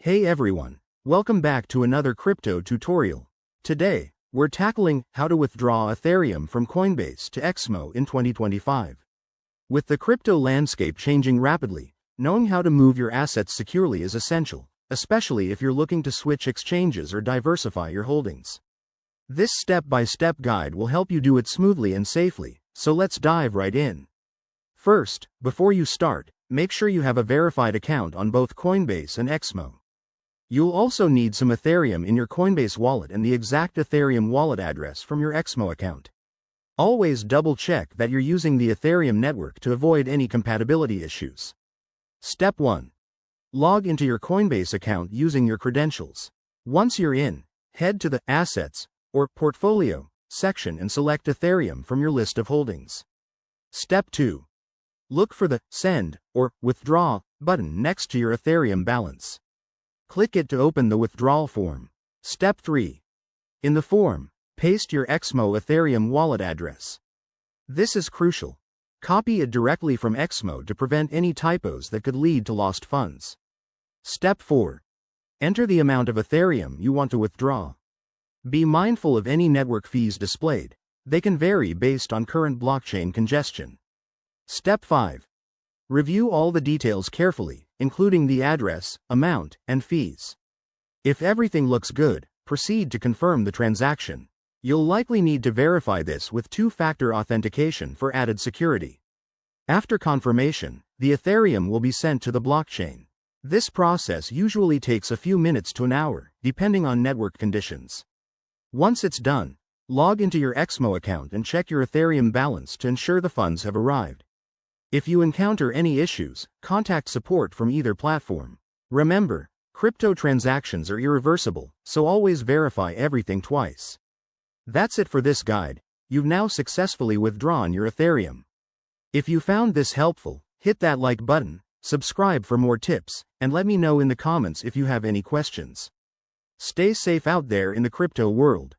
Hey everyone, welcome back to another crypto tutorial. Today, we're tackling how to withdraw Ethereum from Coinbase to Exmo in 2025. With the crypto landscape changing rapidly, knowing how to move your assets securely is essential, especially if you're looking to switch exchanges or diversify your holdings. This step-by-step guide will help you do it smoothly and safely, so let's dive right in. First, before you start, make sure you have a verified account on both Coinbase and Exmo. You'll also need some Ethereum in your Coinbase wallet and the exact Ethereum wallet address from your Exmo account. Always double-check that you're using the Ethereum network to avoid any compatibility issues. Step 1. Log into your Coinbase account using your credentials. Once you're in, head to the Assets or Portfolio section and select Ethereum from your list of holdings. Step 2. Look for the Send or Withdraw button next to your Ethereum balance. Click it to open the withdrawal form. Step 3. In the form, paste your Exmo Ethereum wallet address. This is crucial. Copy it directly from Exmo to prevent any typos that could lead to lost funds. Step 4. Enter the amount of Ethereum you want to withdraw. Be mindful of any network fees displayed. They can vary based on current blockchain congestion. Step 5. Review all the details carefully, including the address, amount, and fees. If everything looks good, proceed to confirm the transaction. You'll likely need to verify this with two-factor authentication for added security. After confirmation, the Ethereum will be sent to the blockchain. This process usually takes a few minutes to an hour, depending on network conditions. Once it's done, log into your Exmo account and check your Ethereum balance to ensure the funds have arrived. If you encounter any issues, contact support from either platform. Remember, crypto transactions are irreversible, so always verify everything twice. That's it for this guide. You've now successfully withdrawn your Ethereum. If you found this helpful, hit that like button, subscribe for more tips, and let me know in the comments if you have any questions. Stay safe out there in the crypto world.